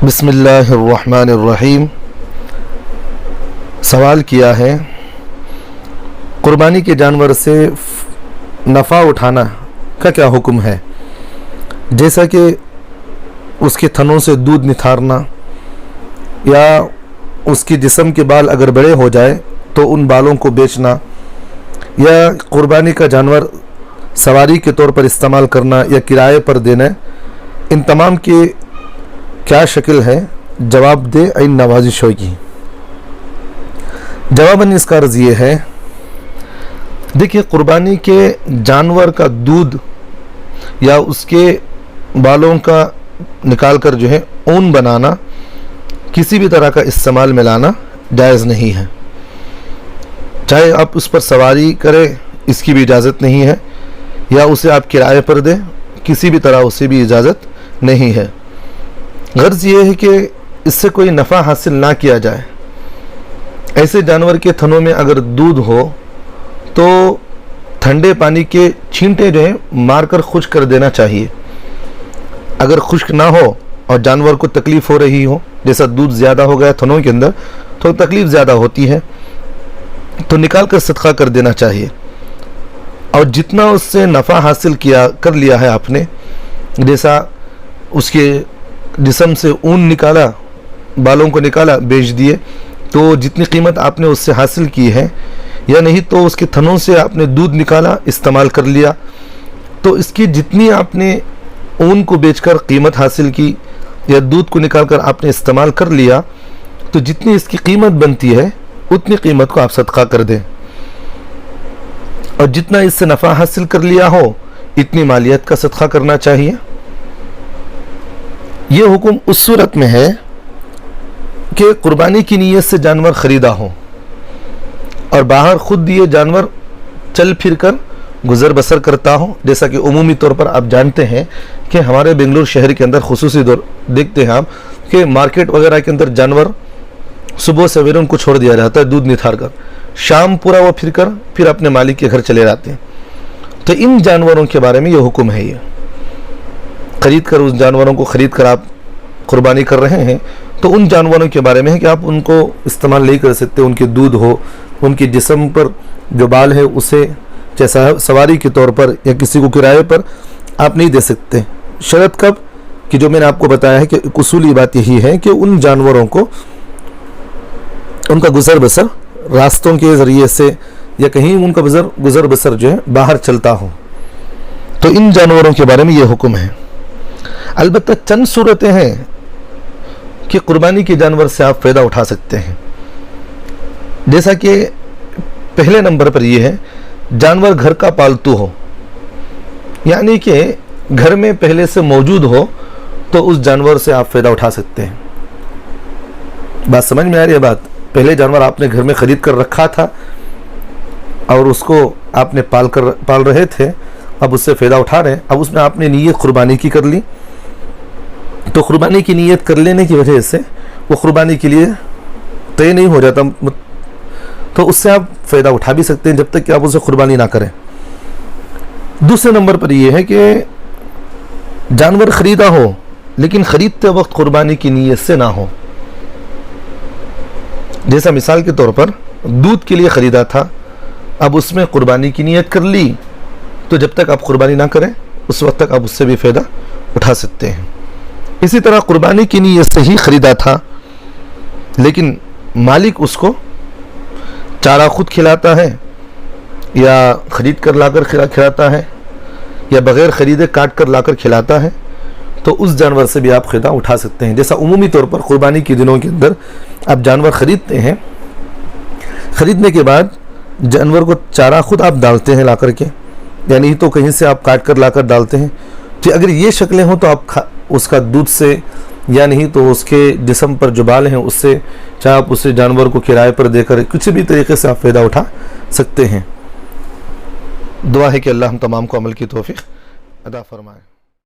बिस्मिल्लाहिर्रहमानिर्रहीम। सवाल किया है, कुर्बानी के जानवर से नफ़ा उठाना का क्या हुक्म है। जैसा कि उसके थनों से दूध निथारना या उसके जिस्म के बाल अगर बड़े हो जाए तो उन बालों को बेचना, या कुर्बानी का जानवर सवारी के तौर पर इस्तेमाल करना या किराए पर देना, इन तमाम की क्या शक्ल है। जवाब दे इन नवाजिशों की। जवाबन इसका अर्ज़ ये है, देखिए कुर्बानी के जानवर का दूध या उसके बालों का निकाल कर जो है ऊन बनाना, किसी भी तरह का इस्तेमाल में लाना जायज़ नहीं है। चाहे आप उस पर सवारी करें, इसकी भी इजाज़त नहीं है, या उसे आप किराए पर दें, किसी भी तरह उसे भी इजाज़त नहीं है। गर्ज ये है कि इससे कोई नफ़ा हासिल ना किया जाए। ऐसे जानवर के थनों में अगर दूध हो तो ठंडे पानी के छींटे जो हैं मारकर खुश्क कर देना चाहिए। अगर खुश्क ना हो और जानवर को तकलीफ़ हो रही हो, जैसा दूध ज़्यादा हो गया थनों के अंदर तो तकलीफ़ ज़्यादा होती है, तो निकाल कर सदका कर देना चाहिए। और जितना उससे नफ़ा हासिल कर लिया है आपने, जैसा उसके जिस्म से ऊन निकाला, बालों को निकाला, बेच दिए, तो जितनी कीमत आपने उससे हासिल की है, या नहीं तो उसके थनों से आपने दूध निकाला, इस्तेमाल कर लिया, तो इसकी जितनी आपने ऊन को बेचकर कीमत हासिल की या दूध को निकालकर आपने इस्तेमाल कर लिया, तो जितनी इसकी कीमत बनती है उतनी कीमत को आप सदका कर दें। और जितना इससे नफ़ा हासिल कर लिया हो इतनी मालियत का सदका करना चाहिए। ये हुक्म उस सूरत में है कि कुर्बानी की नीयत से जानवर ख़रीदा हो और बाहर ख़ुद ये जानवर चल फिर कर गुज़र बसर करता हो। जैसा कि उमूमी तौर पर आप जानते हैं कि हमारे बेंगलुरु शहर के अंदर खुसूसी दौर देखते हैं आप कि मार्केट वगैरह के अंदर जानवर सुबह सवेरे उनको छोड़ दिया जाता है दूध निथार कर, शाम पूरा वो फिर अपने मालिक के घर चले जाते हैं। तो इन जानवरों के बारे में ये हुक्म है। ये ख़रीद कर, उस जानवरों को ख़रीद कर आप कुर्बानी कर रहे हैं, तो उन जानवरों के बारे में है कि आप उनको इस्तेमाल नहीं कर सकते। उनके दूध हो, उनके जिस्म पर जो बाल है उसे जैसा सवारी के तौर पर या किसी को किराए पर आप नहीं दे सकते। शर्त कब कि जो मैंने आपको बताया है कि उसूली बात यही है कि उन जानवरों को उनका गुज़र बसर रास्तों के ज़रिए से या कहीं उनका गुज़र बसर जो है बाहर चलता हो, तो इन जानवरों के बारे में ये हुक्म है। अलबत्ता चंद सूरतें हैं कि कुर्बानी के जानवर से आप फ़ायदा उठा सकते हैं। जैसा कि पहले नंबर पर यह है, जानवर घर का पालतू हो, यानी कि घर में पहले से मौजूद हो, तो उस जानवर से आप फ़ायदा उठा सकते हैं। बात समझ में आ रही है? बात पहले जानवर आपने घर में ख़रीद कर रखा था और उसको आपने पाल रहे थे, अब उससे फ़ायदा उठा रहे हैं। अब उसमें आपने नीयत कुर्बानी की कर ली, तो कुर्बानी की नीयत कर लेने की वजह से वो कुर्बानी के लिए तय नहीं हो जाता, तो उससे आप फ़ायदा उठा भी सकते हैं जब तक कि आप उसे कुर्बानी ना करें। दूसरे नंबर पर यह है कि जानवर ख़रीदा हो लेकिन ख़रीदते वक्त कुर्बानी की नीयत से ना हो। जैसा मिसाल के तौर पर दूध के लिए ख़रीदा था, अब उसमें कुर्बानी की नीयत कर ली, तो जब तक आप कुर्बानी ना करें उस वक्त तक आप उससे भी फ़ायदा उठा सकते हैं। इसी तरह कुर्बानी की नीयत से ही ख़रीदा था लेकिन मालिक उसको चारा खुद खिलाता है या ख़रीद कर लाकर खिलाता है या बग़ैर ख़रीदे काट कर लाकर खिलाता है, तो उस जानवर से भी आप फ़ायदा उठा सकते हैं। जैसा उमूमी तौर पर कुर्बानी के दिनों के अंदर आप जानवर ख़रीदते हैं, ख़रीदने के बाद जानवर को चारा खुद आप डालते हैं ला कर के, या नहीं तो कहीं से आप काट कर लाकर डालते हैं। तो अगर ये शक्लें हों तो आप उसका दूध से या नहीं तो उसके जिस्म पर जो बाल हैं उससे, चाहे आप उसे जानवर को किराए पर देकर किसी भी तरीके से आप फ़ायदा उठा सकते हैं। दुआ है कि अल्लाह हम तमाम को अमल की तौफीक अता फरमाए।